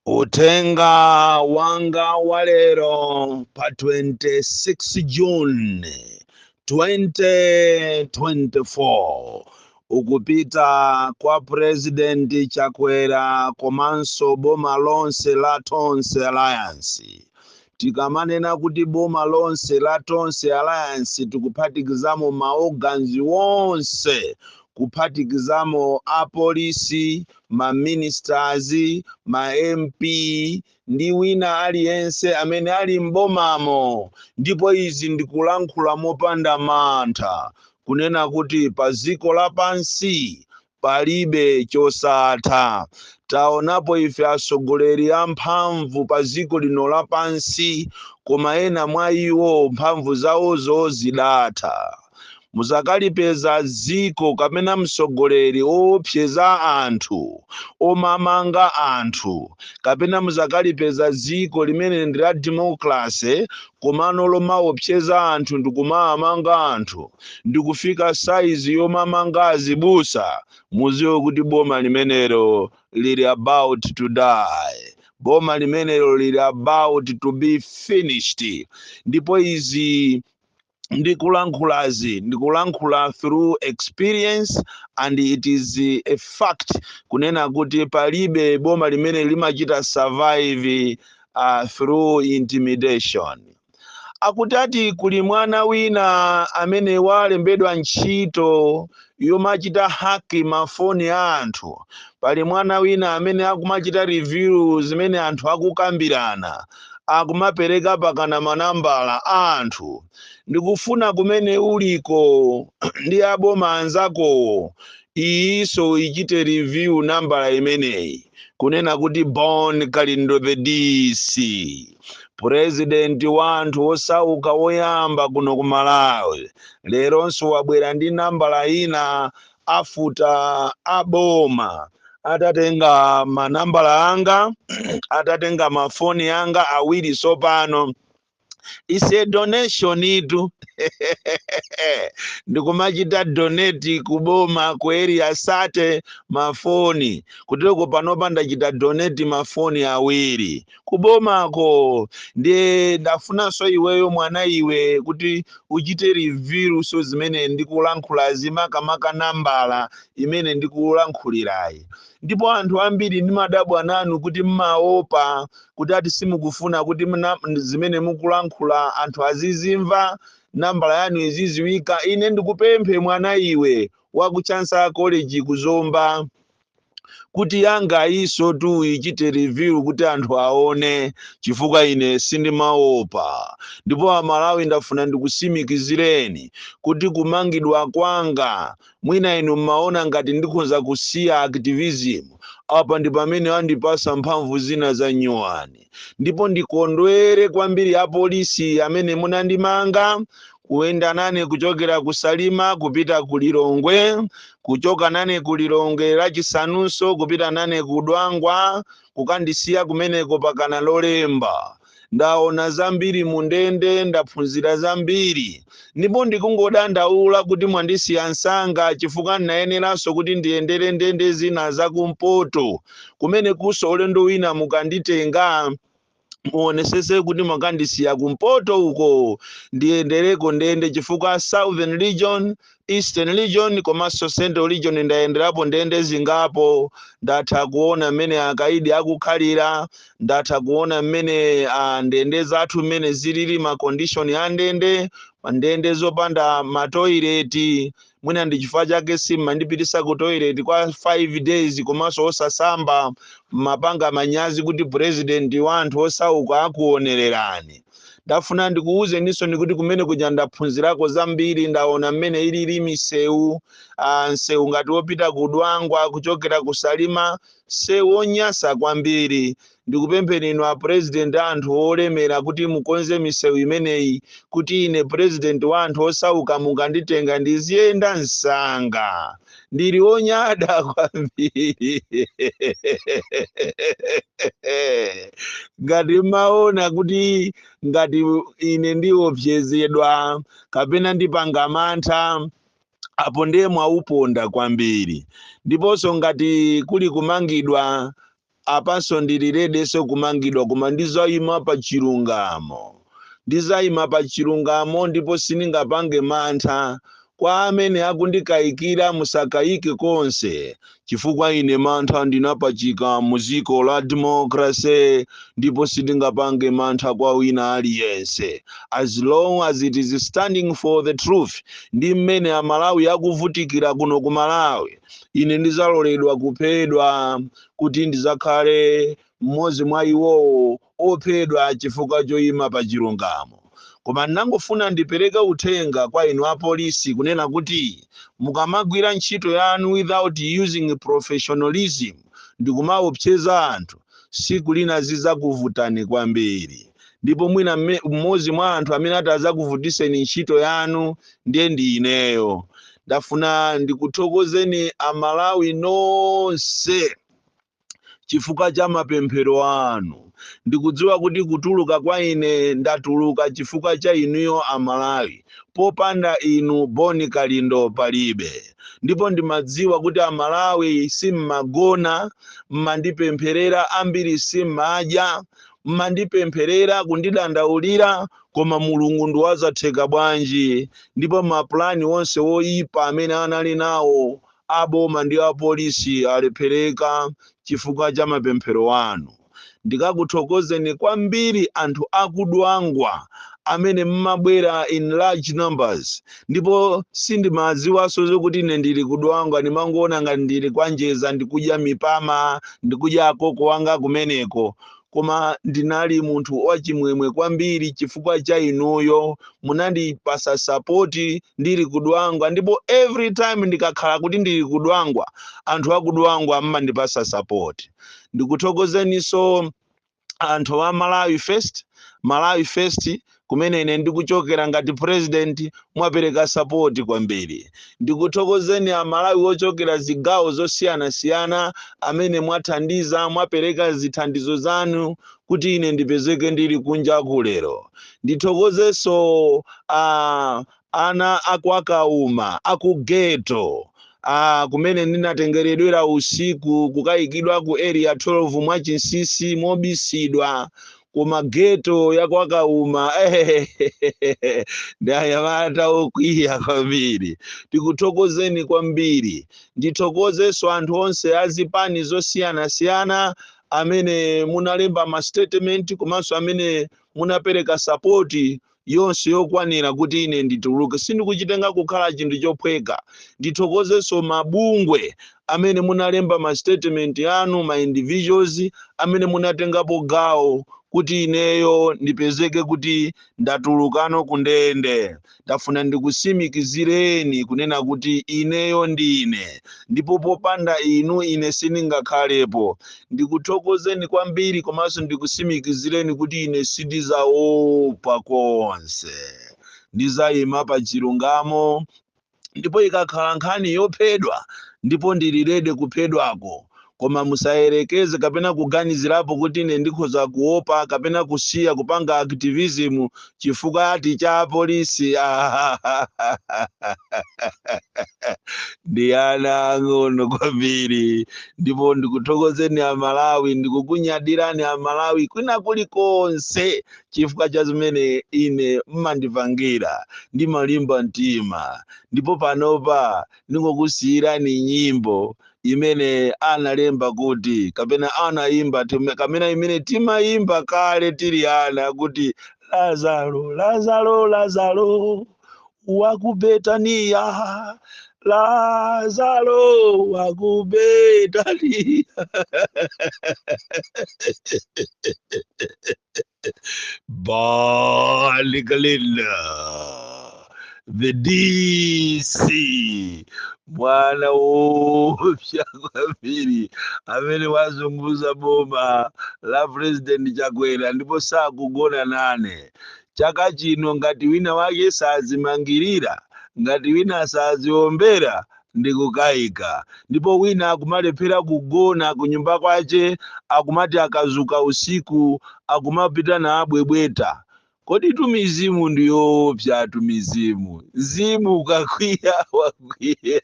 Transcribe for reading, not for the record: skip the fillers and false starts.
Utenga wanga walero pa 26 June 2024 ukupita kwa President Chakwera komanso boma lonse la Tonse Alliance. Tikamanena kuti boma lonse la Tonse Alliance tikuphatikizamo maorgans wonse, kuphatikizamo apolisi, ma-ministers, ma-MP ndi wina aliyense amene ali mbomamo. Ndipo izi ndikulankhula mopanda mantha kunena kuti pa dziko lapansi palibe chosatha. Taonapo ife atsogoleri amphamvu pa dziko lino lapansi, koma ena mwa iwo mphamvu zawozo zidatha. Muzakalipeza dziko kapena mtsogoleri opseza anthu, omamanga anthu, kapena muzakalipeza dziko limene ndi la democracy komano lomaopseza anthu ndikumamanga anthu ndikufika saizi yomamanga azibusa, muziwe kuti boma limenelo lili about to die. Boma limenelo lili about to be finished. Ndipo izi ndikulankhula through experience, and it is a fact kunena kuti palibe boma limene limachita survive through intimidation. Akutati kuli mwana wina amene walembedwa ntchito yomachita haki mafoni a anthu. Pali mwana wina amene akumachita review zimene anthu akukambirana, akumapereka pakana manambala a anthu. Ndikufuna kumene uliko ndi aboma anzako iso ichite review nambala imeneyi, kunena kuti Bon Kalindopedisi, president wa anthu osauka woyamba kuno ku Malawi, leronso wabwera ndi nambala ina afuta aboma. Atatenga manambala anga, atatenga mafoni anga awiri sopano. Ise donation itu ndikumachita donate kuboma ku area sate mafoni, kuteko panopa ndachita donate mafoni awiri kubomako. Ndiye ndafunanso iweyo mwana iwe kuti uchite review so zimene ndikulankhula zimakamaka nambala imene ndikulankhulirayi. Ndipo anthu ambiri ndi madabwa nanu kuti mmaopa kuti ati simukufuna kuti zimene mukulankhula anthu azizimva, nambala yanu iziziwika. Ine ndikupemphe mwana iwe wa ku Chansa College kuzomba kuti yanga iso tu ichite review kuti anthu aone, chifukwa ine sindimaopa. Ndipo Amalawi ndafuna ndikusimikizireni kuti kumangidwa kwanga mwina inu mmaona ngati ndikonza kusiya activism, apa ndi pamene andipasa mphamvu zina za nyuwani. Ndipo ndikondwere kwambiri apolisi amene munandimanga, kuyenda nane kuchokera ku Salima kupita ku Lilongwe, kuchoka nane ku Lilongwe lachisanunso kupita nane ku Dwangwa, kukandisiya kumeneko pakana lolemba. Ndaona zambiri mundende, ndaphunzira zambiri. Ndipo ndikungodandaula kuti mwandisiya nsanga chifukwa nayeneranso kuti ndiyendere ndende zina zakumpoto, kumene kuso ulendo wina mukanditenga muonesese kuti mwakandisiya kumpoto uko ndiyendereko ndende, chifukwa Southern Region, Eastern Region komanso Central Region ndayenderapo ndende zingapo. Ndatha kuona mmene akaidi akukhalira, ndatha kuona mmene ndende zathu mmene zilili ma condition ya ndende, ndende zopanda matoileti. Mwina ndi chifukwa chake simandipitisa ku toilet kwa 5 days komanso osasamba, mapanga manyazi kuti president wa anthu osauka akuonererani. Ndafuna ndikuuze niso ndikuti kumene kuja ndaphunzirako zambiri. Ndaona mmene ilili misewu, nsewu ngati wopita ku Dwangwa kuchokera ku Salima, sewu onyasa kwambiri. Ndikupempheni inu a president anthu olemera kuti mukonze misewu imeneyi, kuti ine president wa anthu osauka mukanditenga ndiziyenda nsanga. Ndili onyada kwambiri. Ngati maona kuti ngati ine ndiopsezedwa kapena ndipanga mantha, apo ndiye mwauponda kwambiri. Ndiponso ngati kuli kumangidwa apanso ndiliredenso kumangidwa, koma ndizayima pa chilungamo. Ndizayima pa chilungamo ndipo sindingapange mantha kwa amene akundikayikira. Musakayike konse, chifukwa ine mantha ndinapachika muziko la demokrasi, ndipo sindingapange mantha kwa wina aliyense, as long as it is standing for the truth. Ndi mmene amalawi akuvutikira kuno ku Malawi, ine ndizaloledwa kuphedwa kuti ndizakhale mmodzi mwa iwowo ophedwa chifukwa choyima pa chilungamo. Koma ndangofuna ndipereke uthenga kwa inu apolisi kunena kuti mukamagwira ntchito yanu without using professionalism, ndikumaopseza anthu, siku lina zizakuvutani kwambiri. Ndipo mwina mmodzi mwa anthu amene atazakuvutiseni ntchito yanu ndiye ndi ineyo. Ndafuna ndikuthokozeni amalawi nonse chifukwa cha mapemphero anu. Ndikudziwa kuti kutuluka kwa ine ndatuluka chifukwa cha inuyo amalawi. Popanda inu Boni Kalindo palibe. Ndipo ndimadziwa kuti amalawi simmagona, mmandipempherera, ambiri simmadya, mmandipempherera kundidandaulira, koma Mulungu ndiwazatheka bwanji. Ndipo maplani onse woyipa amene anali nawo aboma ndi apolisi alephereka chifukwa cha mapemphero anu. Ndikakuthokozeni kwambiri anthu akudwangwa amene mmabwera in large numbers, ndipo sindimadziwanso zokuti ine ndili kudwangwa, ndimangoona ngati ndili kwanjeza, ndikudya mipama, ndikudya akoko wanga kumeneko. Koma ndinali munthu wachimwemwe kwambiri chifukwa cha inuyo, munandipasa sapoti ndili kudwangwa, ndipo every time ndikakhala kuti ndili kudwangwa, anthu akudwangwa mmandipasa sapoti. Ndikuthokozeniso anthu wa Malawi First, kumene ine ndikuchokera ngati president, mwapereka sapoti kwambiri. Ndikuthokozeni amalawi ochokera zigawo zosiyana-siyana amene mwathandiza, mwapereka zithandizo zanu kuti ine ndipezeke ndili kunja kulero. Ndithokozeso ana akwakauma, akugeto, kumene ndinatengeredwera usiku kukayikidwa ku area 12 mwachinsisi mobisidwa koma geto yakwakauma. Ndayamata okwiya kwambiri. Tikuthokozeni kwambiri. Ndithokozeso anthu onse azipani zosiyana-siyana amene munalemba ma statement, komanso amene munapereka sapoti yonse yokwanira kuti ine ndituluke. Sindikuchitenga kukhala chinthu chophweka. Ndithokozeso mabungwe amene munalemba ma statement yanu, ma individuals amene munatengapo gawo kuti ineyo ndipezeke kuti ndatulukano kundende. Ndafuna ndikusimikizireni kunena kuti ineyo ndine, ndipo popanda inu ine sindingakhalepo. Ndikuthokozeni kwambiri, komanso ndikusimikizireni kuti ine sindizaopa konse. Ndizayima pa chilungamo, ndipo ikakhala nkhani yophedwa, ndipo ndilirede kuphedwako. Koma musayerekeze kapena kuganizirapo kuti ine ndikhoza kuopa kapena kusiya kupanga activism chifukwa ati cha polisi. Ndi ana ang'ono kwambiri. Ndipo ndikuthokozeni amalawi, ndikukunyadirani amalawi kwina kulikonse chifukwa cha zimene ine mmandipangira ndi malimba mtima. Ndipo panopa ndingokusiyirani nyimbo imene analemba kuti kapena anaimba kamena imene timaimba kale tili ana kuti Lazaro, Lazaro, Lazaro waku Betania, Lazaro waku Betania. Boni Kalindo, the DC, mwana upya kwambiri amene wazunguza boma la President Chakwera, ndipo sakugona nane. Chaka chino ngati wina wake sazimangirira, ngati wina saziombera, ndikukayika. Ndipo wina akumalephera kugona kunyumba kwache, akumati akazuka usiku akumapita na abwebweta. Kodi tumizimu ndiyopya tumizimu. Zimu kakwiya wakwiya.